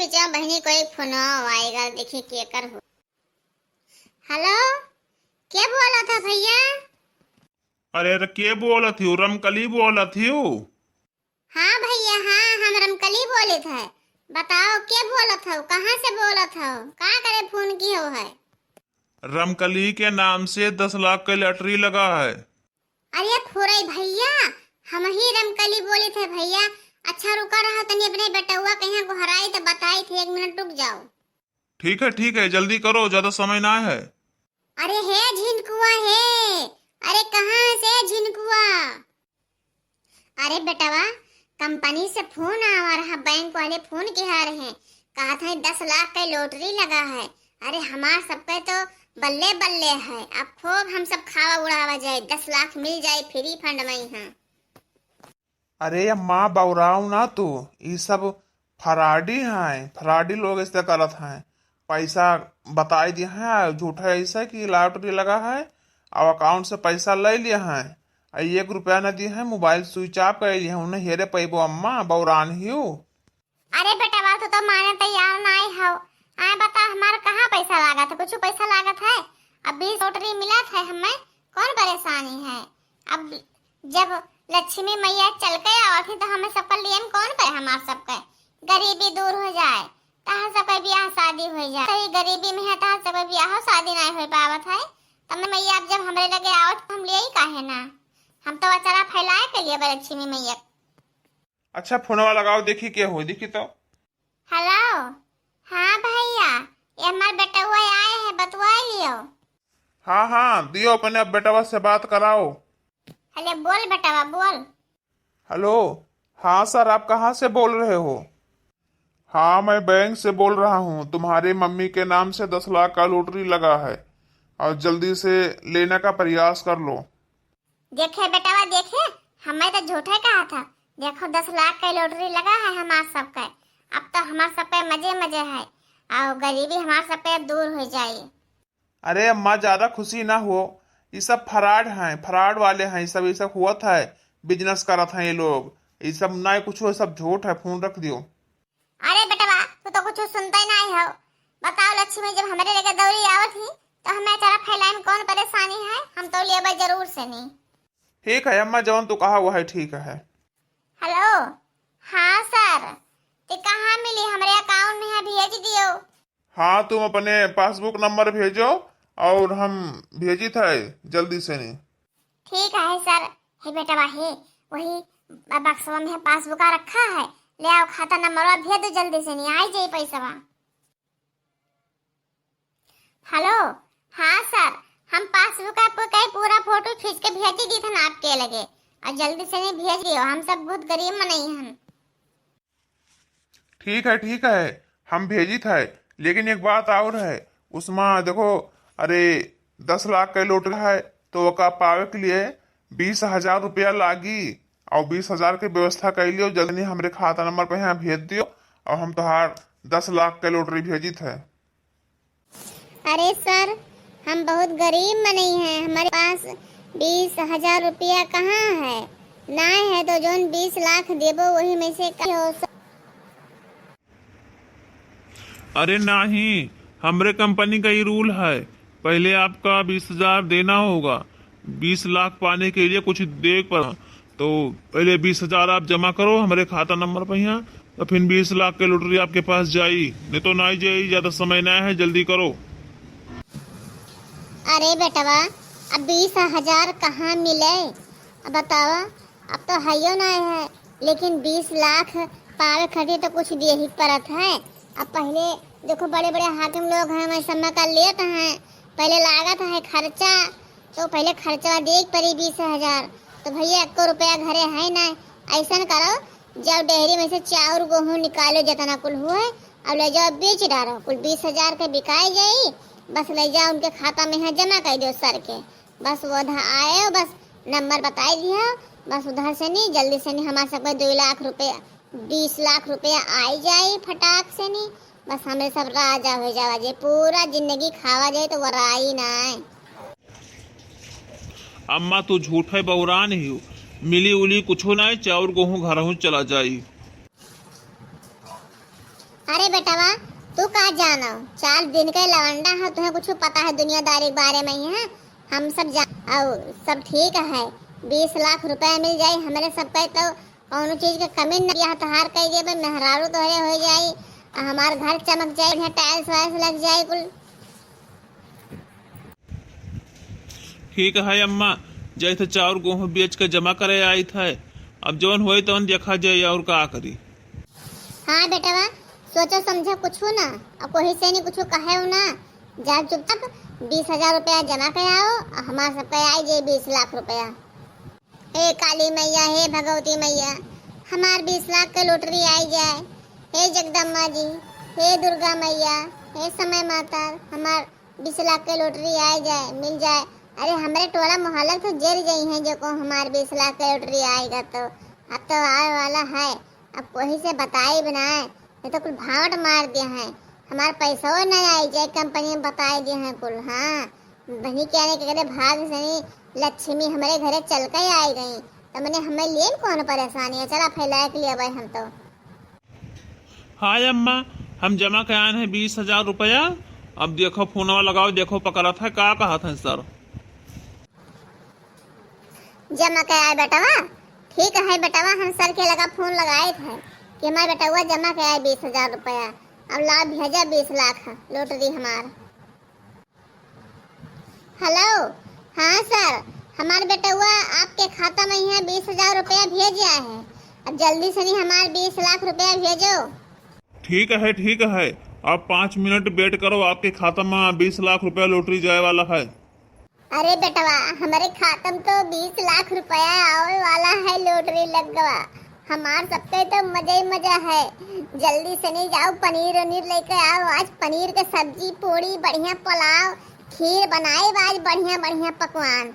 बेचा बहनी को एक फोन आएगा, देखिए क्या कर हो। हेलो, क्या बोला था भैया? अरे के बोलत थी? रमकली बोलत थी। हाँ भैया, हाँ हम रमकली बोले थे। बताओ क्या बोला था, कहाँ से बोला था, कहाँ करे फोन की हो है? रमकली के नाम से 10 लाख का लॉटरी लगा है। अरे फुरई भैया, हम ही रमकली बोले थे भैया। अच्छा रुका रहा तनी, अपने बेटुआ कहीं को हराई तो बताई थे, 1 मिनट रुक जाओ। ठीक है जल्दी करो, ज्यादा समय ना है। अरे है झिनकुआ है। अरे कहाँ से झिनकुआ? अरे बेटवा, कंपनी से फोन आ रहा, बैंक वाले फोन कह रहे हैं, कहा था 10 लाख का लॉटरी लगा है। अरे हमार सबके तो बल्ले बल्ले है, अब खूब हम सब खावा उड़ावा जाए, 10 लाख मिल जाए फ्री फंड में यहाँ। अरे अम्मा बौराव ना तू, ये सब फराडी हैं, फराडी लोग ऐसे करत हैं। पैसा बताई दिए हैं झूठा ऐसा कि लॉटरी लगा है और अकाउंट से पैसा ले लिए हैं, 1 रुपया न दिए हैं, मोबाइल स्विच ऑफ कर लिए हैं, उन्हें हेरे पैबो अम्मा बौरान ही। अरे बेटा तो माने तैयार ना हो। आए बता, हमारा कहाँ पैसा लागत है? कुछ पैसा लागत है? अब 20 लॉटरी मिला था, हमें कौन परेशानी है? अब जब लक्ष्मी मैया चल के आवती तो हमें सबका लिए कौन करे, हमार सबके गरीबी दूर हो जाए, तहां सबके ब्याह शादी हो जाए। सही गरीबी में है तहां सबके ब्याह शादी नहीं हो पावत है, तब मैया अब जब हमरे लगे आवत तो हम ले ही काहे ना, हम तो अचारा फैलाए के लिए लक्ष्मी मैया। अच्छा फोनवा लगाओ, देखी क्या हो, देखी तो। हेलो, हाँ भैया, ये हमारे बेटा हुआ आए हैं, बतवा लियो। हाँ दियो, अपने अब बेटवा से बात कराओ। अरे बोल बेटा बोल। हेलो, हाँ सर, आप कहाँ से बोल रहे हो? हाँ मैं बैंक से बोल रहा हूँ, तुम्हारी मम्मी के नाम से 10 लाख का लॉटरी लगा है और जल्दी से लेने का प्रयास कर लो। देखे बेटा देखे, हमें तो झूठे कहा था। देखो 10 लाख का लॉटरी लगा है हमार सबके, अब तो हमार सबके मजे मजे है और गरीबी हमार सबके दूर हो जाए। अरे अम्मा ज्यादा खुशी ना हो, ये सब फ्रॉड हैं, फ्रॉड वाले हैं, ये सब हुआ था, बिजनेस करत हैं ये लोग, ये सब ना कुछ हो, सब झूठ है, फोन रख दियो। अरे बेटा तू तो कुछ सुनता ही नहीं हो। बताओ लक्ष्मी जब हमारे लेकर दौड़ी आवत थी तो हमें चारा फैलाए में कौन परेशानी है, हम तो लेबा जरूर से नहीं। ठीक है अम्मा, जवन तू कहा हुआ है ठीक है। हेलो, हाँ सर, ते कहाँ मिली? हमारे अकाउंट में है, भेज दियो। हाँ तुम अपने पासबुक नंबर भेजो और हम भेजी था जल्दी से नहीं। ठीक है सर। हे बेटा वाहे, वही बक्सवा में पासबुक रखा है, ले आओ, खाता नंबर भेज दो जल्दी से, नहीं आई जाए पैसा। हेलो, हाँ सर, हम पासबुक आपको कई पूरा फोटो खींच के भेज दी था ना आपके लगे, और जल्दी से नहीं भेज दियो, हम सब बहुत गरीब में नहीं हैं। ठीक है हम भेजी था, लेकिन एक बात और है, उसमें देखो, अरे 10 लाख का लॉटरी है तो का पावे के लिए 20,000 रुपया लागी और 20,000 के व्यवस्था कर लियो, जल्दी हमारे खाता नंबर पे यहाँ भेज दियो और हम तुहार 10 लाख का लॉटरी भेजी थे। अरे सर, हम बहुत गरीब में नहीं हैं, हमारे पास 20,000 रुपया कहाँ है, ना है तो जोन 20 लाख देबो वही में से हो। अरे नहीं, हमरे कंपनी का ये रूल है, पहले आपका 20,000 देना होगा, 20 लाख पाने के लिए कुछ दे पड़ा, तो पहले 20,000 आप जमा करो हमारे खाता नंबर पर यहाँ, तो फिर 20 लाख की लॉटरी आपके पास जाई, नहीं तो ना जाई, ज्यादा समय ना है, जल्दी करो। अरे बेटवा, अब 20,000 कहाँ मिले? अब बतावा, अब तो है ना है, लेकिन 20 लाख पावे खड़ी तो कुछ दे ही पड़त है। अब पहले देखो बड़े बड़े हाकिम लोग हैं, मैं समय का लेते हैं, पहले लागत है खर्चा, तो पहले खर्चा देख पड़ी 20,000, तो भैया 1 रुपया घरे है ना, ऐसा करो, जब डेहरी में से चाउर गेहूँ निकालो जितना कुल हुए, अब ले जाओ बेच डालो, कुल 20,000 के बिकाई जाई, बस ले जाओ उनके खाता में है, जमा कर दो सर के, बस वो उधर आए, बस नंबर बताई दिया, बस उधर से नहीं, जल्दी से नहीं, हमारे सब 2 लाख रुपया 20 लाख रुपया आई जाए फटाक से नहीं, बस हमें सब राजा हो जावा जे, पूरा जिंदगी खावा जाए तो वराई ना है। अम्मा तू झूठ है बौरा नहीं हो, मिली उली कुछ ना, चाउर गेहूँ घर चला जाई। अरे बेटवा, तू का जानो, 4 दिन के लवंडा है, तुम्हें कुछ पता है दुनियादारी के बारे में ही है? हम सब और सब ठीक है। 20 लाख रुपए मिल जाये हमारे सबके, तो कौन चीज के कमी नहीं है। तहार कह गए मेहरारू तो हो जाये, हमार घर चमक जाये, टाइल्स वाइल्स लग जाये कुल। ठीक है अम्मा, जैसे चाउर गेहूँ बेच के जमा करे आई थे, अब जौन होई तौन देखा जाये और का करी। हाँ बेटवा, सोचो समझो कुछ ना, और कोई से नहीं कुछ कहे ना, जा चुपचाप 20,000 रुपया जमा कराओ, हमारे सबके आई जाए 20 लाख रुपया। हे काली मैया, हे भगवती मैया, हमार 20 लाख के लॉटरी आई जाए। हे जगदम्बा जी, हे दुर्गा मैया, हे समय माता, हमार 20 लाख के लॉटरी आई जाए, मिल जाए। अरे हमारे टोला मोहल्ला तो जर गई हैं जो को हमारे 20 लाख का लॉटरी आएगा, तो अब तो आने वाला है। अब कोई से बताई बनाए, ये तो कुल भावट मार दिया है, हमारे पैसा नहीं आई जाए, कंपनी में बताई दिए हैं कुल। हाँ बनी कहने के कहते भाग से लक्ष्मी हमारे घरे चल के आई गई, तो मैंने हमें लिए कौन परेशानी है, चला फैला के लिए भाई हम तो। हाँ अम्मा, हम जमा कराए हैं 20,000 रुपया। अब देखो फोनवा लगाओ, देखो पकड़ा था, का कहा था सर? जमा कराए बेटवा, ठीक है बेटवा, हम सर के लगा फोन लगाए थे कि हमारे बेटवा जमा कराए 20,000 रुपया, अब ला भेजा 20 लाख लॉटरी हमार। हेलो, हाँ सर, हमारे बेटवा आपके खाता में है 20,000 रुपया भेजा है, अब जल्दी से नहीं हमारे 20 लाख रुपया भेजो। ठीक है, आप 5 मिनट वेट करो, आपके खाता में 20 लाख रुपया लॉटरी जाए वाला है। अरे बेटवा, हमारे खाता में तो 20 लाख रुपया आने वाला है, लॉटरी लग गया, हमार सबके तो मजा ही मजा है। जल्दी से नहीं जाओ, पनीर वनीर लेके आओ, आज पनीर के सब्जी पूरी बढ़िया पुलाव खीर बनाए, आज बढ़िया बढ़िया पकवान।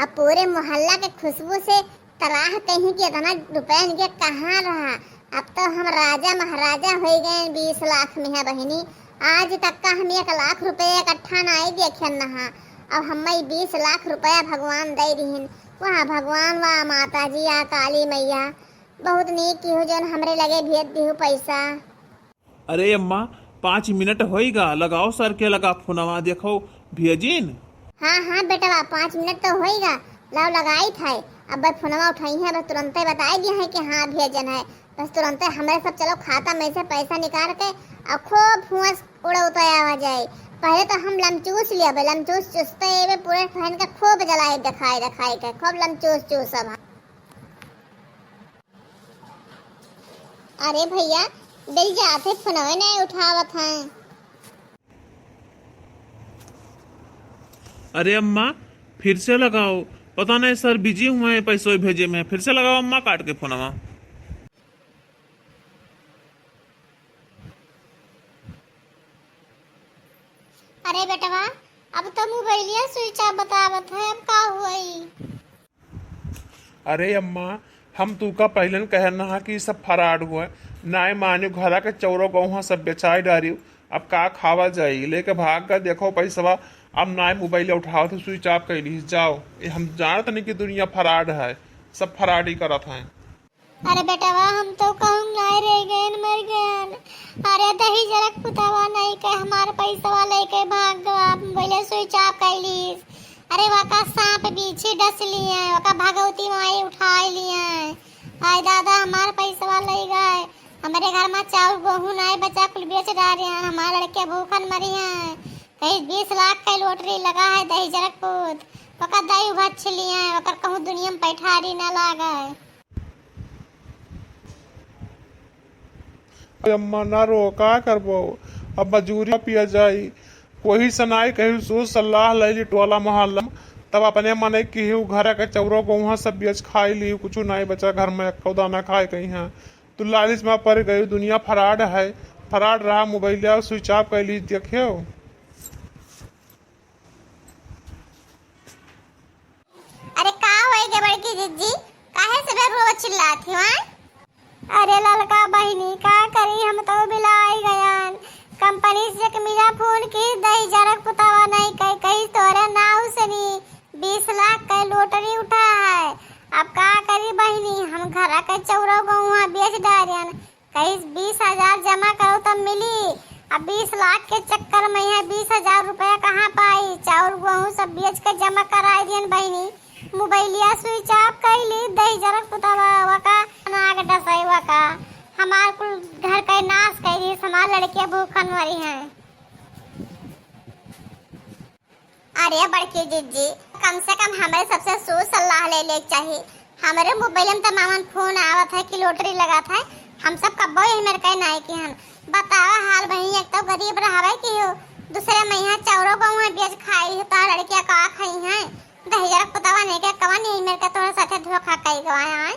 अब पूरे मोहल्ला के खुशबू से तराह कहीं कि इतना रुपया इनके कहाँ रहा। अब तो हम राजा महाराजा हो गए 20 लाख में है बहनी। आज तक का हम 1 लाख रुपया इकट्ठा नहीं देखे नहा, अब हमें 20 लाख रुपया भगवान दे रही। वाह भगवान, वाह माता जी, आ काली मैया, बहुत नीक की हो जन हमरे लगे भेज दी पैसा। अरे अम्मा 5 मिनट होएगा, लगाओ सर के लगा फोनवा, देखो भेजिन। हाँ बेटवा, 5 मिनट तो होएगा, लाओ लगाई था। अब भाई फोनवा उठाई है, बस तुरंत बताई दिया है कि हाँ भेजन है, बस तुरंत हमारे सब चलो खाता में से पैसा निकाल के और खूब फुआस उड़ा उताया जाए। पहले तो हम लमचूस लिया, लमचूस चूसते हुए पूरे फैन का खूब जलाए दिखाई के खूब लमचूस सब। अरे भैया दिल जाते फोनवे नहीं उठावत हैं। अरे अम्मा फिर से लगाओ, पता नहीं सर बिजी हुए हैं पैसे भेजे में, फिर से लगाओ अम्मा, काट के फोनवा। अरे बेटवा, अब तो मोबाइलिया स्विच ऑफ बतावत है, अब का हुई? अरे अम्मा, हम तू का पहले कहना है कि सब फराड हुआ, नाय मानियो घरा के चौरो गौहा सब बेचाई डारियो, अब का खावा जाई, लेके भाग कर देखो पैसवा, अब नाय मोबाइल उठाओ तो स्विच ऑफ कैली जाओ। ये हम जानत नहीं कि दुनिया फराड है, सब फराड ही करत हैं। अरे बेटवा, हम तो कहूँ नहीं रह गए, मर गए। अरे दही जरक पुतावा नहीं के हमारे पैसा लेके भाग गया, बोले स्विच ऑफ कैली। अरे वका सांप पीछे डस लिए, वका भगवती माई उठा लिए। हाय दादा, हमारे पैसा ले गए, हमारे घर में चावल गेहूँ नहीं बचा, कुल बेच डाले, हमारे लड़के भूखन मरी हैं। कहीं 20 लाख का लॉटरी लगा है दही जरक पुत, वका दही भच लिए, वका कहूँ दुनिया में पैठारी न लागे। अम्मा ना रो, का करबो, अब मजूरी पिया जाई, कोई सनाई कहीं सोच सलाह ले ली टोला मोहल्ला, तब अपने मन की घर के चौरो गौहा सब बेच खाई ली, कुछ नहीं बचा घर में, दाना खाए कहीं है। तू लालिच में पड़ गई, दुनिया फराड है, फराड रहा, मोबाइल स्विच ऑफ कर ली, देखियो। अरे का होई गे बड़की जीजी, काहे से रो चिल्लाती हो? अरे ललका बहिनी, का करी, हम तो बिलाई गयान, कंपनी से मेरा फोन की दही जरक पुतावा नहीं कहीं तोरे नाव से नहीं 20 लाख का लॉटरी उठा है। अब का करी बहिनी, हम घर के चौरो गौवा बेच डारियन, कहीं 20,000 जमा करो तब मिली अब 20 लाख के चक्कर में है 20,000 रुपया कहाँ पाई। चाउर गेहूँ सब बेच के जमा कराई दियन बहनी। मोबाइलिया स्विच ऑफ कैली दही जरक पुतवा का नाग डसैवा का हमार कुल घर का नाश कैली। हमार लड़कियां भूखन मरी हैं। अरे बड़की जीजी कम से कम हमारे सबसे सोच सलाह ले ले चाहिए। हमारे मोबाइल में तो मामन फोन आवत है कि लॉटरी लगा था। हम सब कब्बो यही मेरे कहीं नहीं कि हम बतावा हाल बहनी। एक तो गरीब रहावे कि हो दूसरे महीना चाउरो गेहूँ बेच खाई तो लड़कियां का खाई हैं। दही जरक पुतवा नहीं के कवा नहीं मेरे का तोरे साथे धोखा कई गवाया है।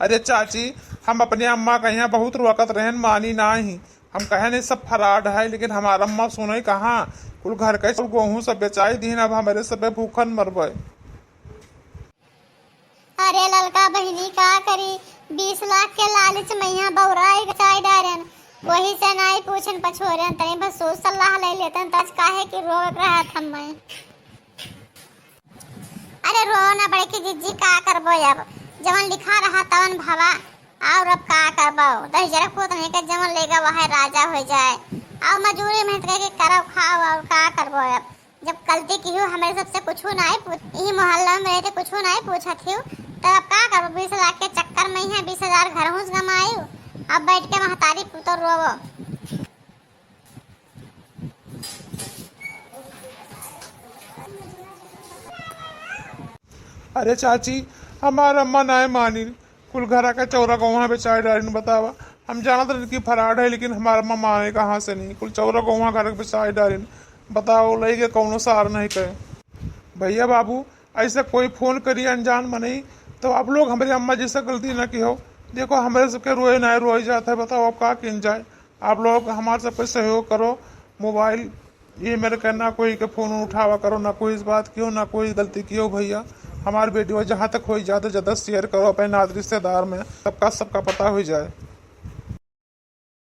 अरे चाची हम अपने अम्मा के यहाँ बहुत रोकत रहन मानी नहीं। हम कहे नहीं सब फराड है लेकिन हमारा अम्मा सुने कहाँ। कुल घर के गेहूँ सब बेचाई दी अब हमारे सब भूखन मरबे। अरे ललका बहनी का करी 20 लाख के लालच में यहाँ बौराई चाय डारन वही से नहीं पूछन पछोरन तनी बस सोच सलाह ले लेतन तज काहे कि रोक रहा था मैं। अरे रो ना बड़की जीजी का करबो अब जवन लिखा रहा तवन भवा और अब का करबो। दही जरक पोत नहीं के जवन लेगा वह राजा हो जाए और मजूरी मेहनत करके करो खाओ और का करबो। अब जब गलती की हो हमारे सबसे कुछ नहीं पूछ यही मोहल्ला में रहते कुछ नहीं पूछा थी तब अब का करबो। 20 लाख के चक्कर में है 20,000 घर हुस गमायू। अब बैठ के महतारी पुत्र रोवो। अरे चाची हमारा अम्मा नहीं मानी। कुल घर का चौरा गौहा बेचाई डाली बतावा। हम जानत रहे कि फराड है लेकिन हमारा अम्मा माने कहाँ से नहीं। कुल चौरा गौहा घर के बेचाई डाली बताओ लई के कौनो सार नहीं कहे। भैया बाबू ऐसे कोई फोन करिए अनजान में नहीं तो आप लोग हमारी अम्मा जैसा गलती ना की हो। देखो हमारे सबके रोए ना रोए जाता है बताओ अब का किन जाए। आप लोग हमारे सबके सहयोग करो। मोबाइल ये मेरे कहना कोई के फोन उठावा करो ना कोई इस बात की हो ना कोई गलती की हो। भैया हमारी बेटी हो जहाँ तक हो ज़्यादा से ज़्यादा शेयर करो अपने नात रिश्तेदार में सबका पता हो जाए।